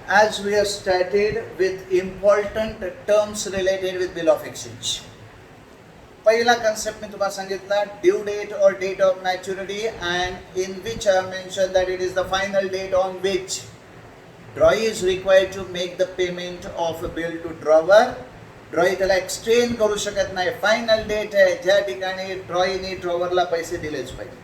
as we have started with important terms related with bill of exchange. पहिला concept मी तुम्हाला सांगितला due date or date of maturity, and in which I have mentioned that it is the final date on which drawee is required to make the payment of a bill to drawer. ड्रॉई त्याला exchange करू शकत नाही. Final date आहे ज्या ठिकाणी ड्रॉईने ड्रॉवरला पैसे दिलेच पाहिजे.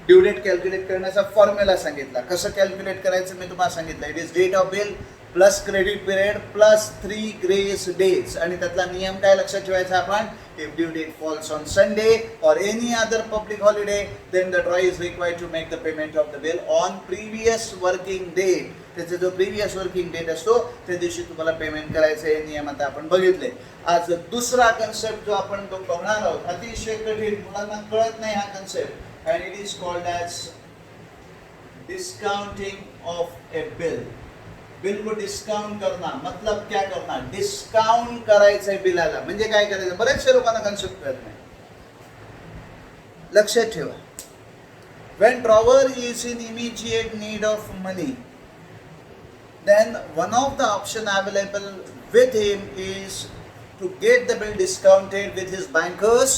ड्यू डेट कॅल्क्युलेट करण्याचा फॉर्म्युला सांगितला. कसं कॅल्क्युलेट करायचं मी तुम्हाला सांगितलं. It is date of bill plus credit period plus 3 grace days. आणि त्यातला नियम काय लक्षात ठेवायचा आपण, if due date falls on Sunday or any other public holiday then the drawee is required to make the payment of the bill on previous working date. त्याचा जो previous working date असतो त्या दिवशी तुम्हाला पेमेंट करायचं. हे नियम आता आपण बघितले. आज दुसरा कन्सेप्ट जो आपण बघणार आहोत, अतिशय कठीण, मुलांना कळत नाही हा concept, and it is called as discounting of a bill. Bill को डिस्काउंट करना मतलब क्या करना, डिस्काउंट करायचंय बिलाला. म्हणजे काय करायचं, बरेचशा लोकांना कन्सेप्ट कळत नाही. लक्षात ठेवा, when drawer is in immediate need of money, then one of the option available with him is to get the bill discounted with his bankers,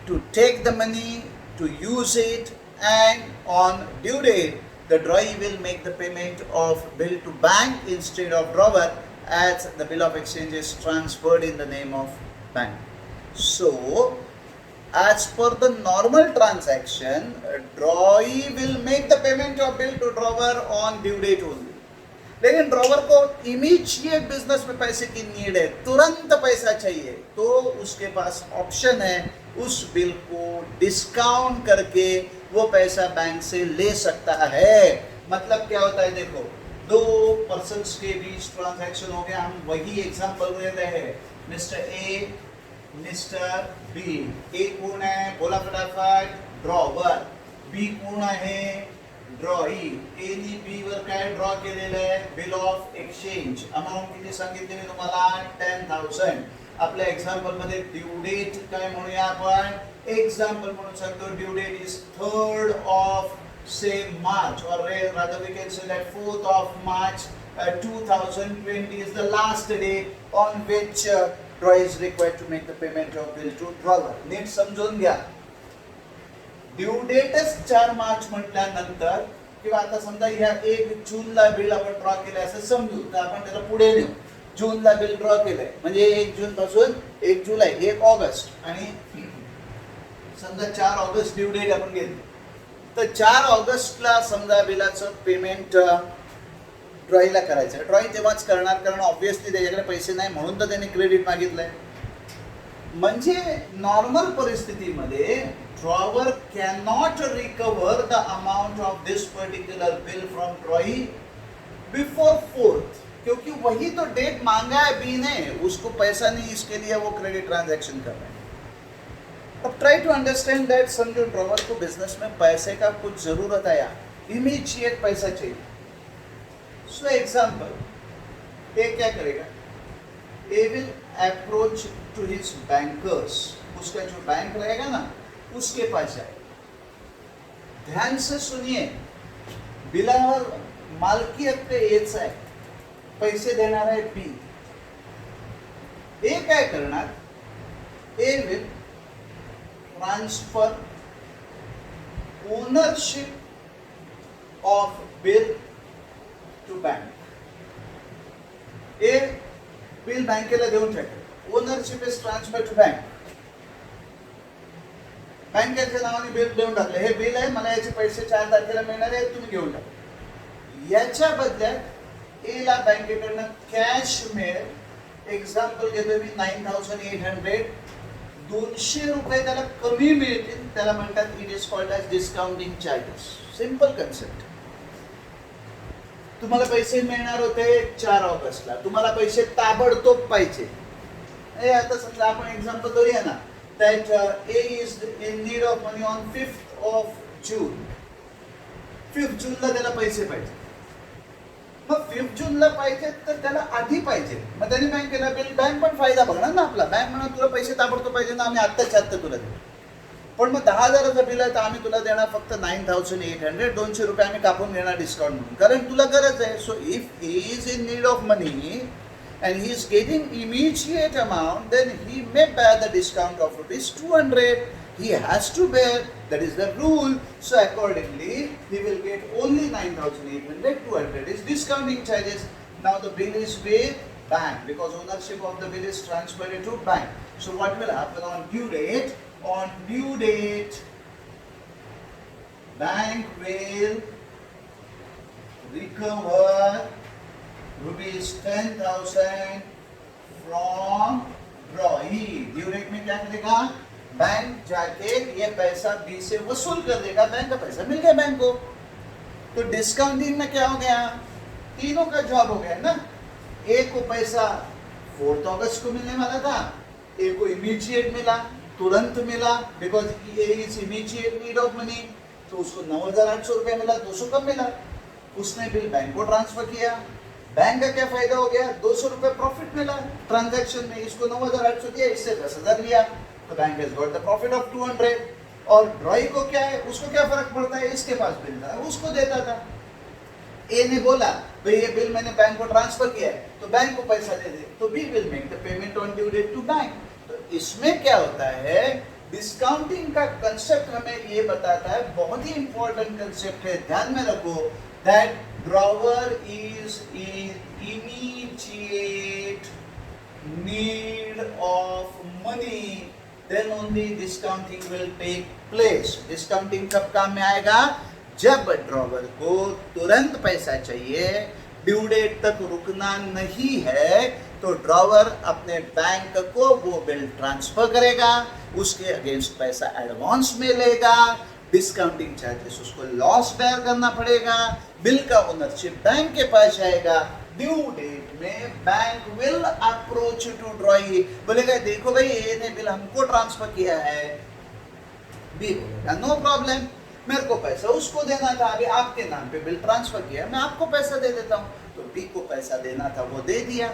to take the money, to use it, and on due date the drawee will make the payment of bill to bank instead of drawer, as the bill of exchange is transferred in the name of bank. So as per the normal transaction, drawee will make the payment of bill to drawer on due date only. लेकिन drawer को immediate business में पैसे की need है, तुरंत पैसा चाहिए, तो उसके पास ऑप्शन है उस बिल को डिस्काउंट करके वो पैसा बैंक से ले सकता है. मतलब क्या होता है, देखो दो पर्सन्स के बीच ट्रांजैक्शन हो गया. हम वही एग्जांपल ले रहे हैं, मिस्टर ए मिस्टर बी. ए कौन है, बोला फटाफट, ड्रॉवर. बी कौन आहे, ड्रॉई. एनी बी वर काय ड्रॉ केलेलं आहे, बिल ऑफ एक्सचेंज. अमाऊंट किती सांगितली मी तुम्हाला, 10,000. आपल्या एक्झाम्पल मध्ये ड्यू डेट काय म्हणूया आपण, एक्झाम्पल म्हणून सांगतो due date is 3rd of say March, or rather we can say that 4th of March 2020 is the last day on which drawer is required to make the payment of bill to drawer. नीट समजून घ्या. Due डेटच 4 मार्च म्हटल्यानंतर, किंवा आता समजा ह्या 1 जूनला bill आपण ड्रॉ केलं असं समजू, तर आपण त्याला पुढे नेऊ. जूनला बिल ड्रॉ केलंय म्हणजे 1 जून पासून 1 जुलै 1 ऑगस्ट, आणि समजा 4 ऑगस्ट ड्यू डेट आपण घेतली, तर 4 ऑगस्टला समजा बिलाचं पेमेंट ड्रॉईला करायचं. ड्रॉई तेव्हाच करणार, कारण ऑब्व्हियसली त्याच्याकडे पैसे नाही म्हणून तर त्याने क्रेडिट मागितलंय. म्हणजे नॉर्मल परिस्थितीमध्ये drawer cannot recover the amount of this particular bill from ड्रॉई before 4th, क्योंकि वही तो डेट मांगा है बी ने, उसको पैसा नहीं, इसके लिए वो क्रेडिट ट्रांजैक्शन कर रहे हैं. अब ट्राई टू अंडरस्टैंड दैट. समझो ड्रॉवर को बिजनेस में पैसे का कुछ जरूरत है, इमीडिएट पैसा चाहिए. सो एग्जाम्पल, ए क्या करेगा, A will approach to his bankers. उसका जो बैंक रहेगा ना उसके पास जाए. ध्यान से सुनिए, बिलावर मालकियत पे एच आहे, पैसे देणार आहे बी. ए काय करणार, A will transfer ownership of bill to bank. A bill बँकेला देऊन टाकेल. Ownership is transfer to bank. बँकेच्या नावाने बिल देऊन टाकले, हे बिल आहे, मला याचे पैसे 4 तारखेला मिळणार आहे, तुम्ही घेऊन टाका. याच्या बदल्यात ए ला बँकेकडनं कॅश मिळेल. एक्झाम्पल घेतो मी, 9,800. 200 रुपये त्याला कमी मिळतील, त्याला म्हणतात it is called as discounting charges. Simple concept. तुम्हाला पैसे मिळणार होते 4 ऑगस्टला, तुम्हाला पैसे ताबडतोब पाहिजे. आता समजा आपण एक्झाम्पल करूया ना, that A is in need of money on 5th of June. 5th जूनला त्याला पैसे पाहिजे. मग 5th जूनला पाहिजे तर त्याला आधी पाहिजे. मग त्याने बँकेला बिल, बँक पण फायदा बघणार ना आपला. बँक म्हणून तुला पैसे ताबडतोब पाहिजे ना, आम्ही आत्ताच्या आत्ता तुला देऊ. पण मग 10,000चं बिल आहे तर आम्ही तुला देणार फक्त 9,800, 200 रुपये आम्ही कापून घेणार डिस्काउंट म्हणून, कारण तुला गरज आहे. So if he is in need of money and he is getting immediate amount, then he may bear the discount of rupees 200. He has to bear, that is the rule. So accordingly, he will get only 9,800. 200 is discounting charges. Now the bill is with bank because ownership of the bill is transferred to bank. So what will happen on due date? On due date, bank will recover rupees 10,000 from drawee. Due date में क्या करेगा? Bank जाके ये पैसा B से वसूल कर देगा, बैंक का पैसा मिल गया बैंक को. तो डिस्काउंटिंग में क्या हो गया? तीनों का जॉब हो गया ना. एक को पैसा 4 अगस्त को मिलने वाला था, एक को इमीडिएट मिला, तुरंत मिला, बिकॉज ये is immediate need of money. तो उसको 9,800 रुपये मिला, 200 कम मिला. उसने बिल बैंक को ट्रांसफर किया. बैंक का क्या फायदा हो गया? 200 रुपये प्रॉफिट मिला ट्रांजैक्शन में. इसको 9,800 दिया, इससे 10,000 लिया, तो bank has got the profit of 200. और ड्रॉई को क्या है? उसको क्या फर्क पड़ता है? इसके पास बिल था, उसको देता था. ए ने बोला भाई ये बिल मैंने बैंक को ट्रांसफर किया है तो बैंक को पैसा दे दे, तो B will make the payment on due date to bank. तो इसमें क्या होता है? डिस्काउंटिंग का कंसेप्ट हमें ये बताता है, बहुत ही इंपॉर्टेंट कंसेप्ट है, ध्यान में रखो, that drawer is in immediate need of money, then only discounting will take place. Discounting कब काम में आएगा? जब ड्रॉवर को तुरंत पैसा चाहिए, ड्यू डेट तक रुकना नहीं है, तो ड्रॉवर अपने बैंक को वो बिल ट्रांसफर करेगा, उसके अगेंस्ट पैसा एडवांस में लेगा, डिस्काउंटिंग चार्जेस उसको लॉस बेयर करना पड़ेगा, बिल का ओनरशिप बैंक के पास जाएगा. ड्यू डेट में bank will approach to drawee, बोलेगा देखो भाई ए ने बिल हमको ट्रांसफर किया है. बी बोलेगा नो प्रॉब्लम, मेरे को पैसा उसको देना था, अभी आपके नाम पे बिल ट्रांसफर किया, मैं आपको पैसा दे देता हूँ. तो बी को पैसा देना था, वो दे दिया,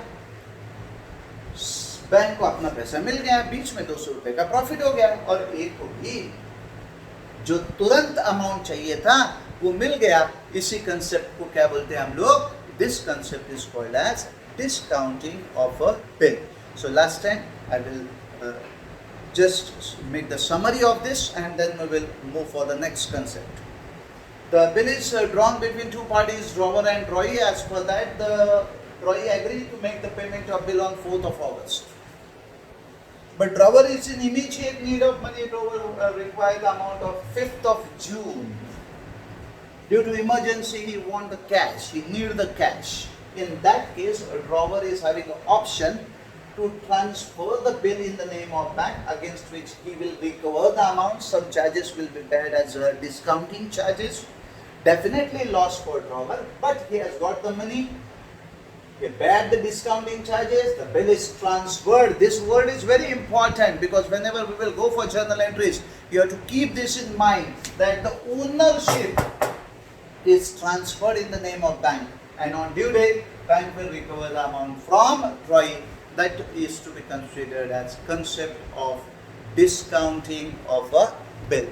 बैंक को अपना पैसा मिल गया, बीच में 200 रुपए का प्रॉफिट हो गया. और एक को भी जो तुरंत अमाउंट चाहिए था वो मिल गया. इसी कंसेप्ट को क्या बोलते हैं हम लोग? This concept is called as discounting of a bill. So last time I will just make the summary of this and then we will move for the next concept. The bill is drawn between two parties, drawer and drawee. As per that, the drawee agreed to make the payment of bill on 4th of August. But drawer is in immediate need of money. Drawer required the amount of 5th of June. Due to emergency, he want the cash. He need the cash. In that case, a drawer is having an option to transfer the bill in the name of bank, against which he will recover the amount. Some charges will be paid as discounting charges. Definitely loss for drawer, but he has got the money. He paid the discounting charges. The bill is transferred. This word is very important because whenever we will go for journal entries, you have to keep this in mind that the ownership is transferred in the name of bank, and on due date, bank will recover the amount from drawee. That is to be considered as concept of discounting of a bill.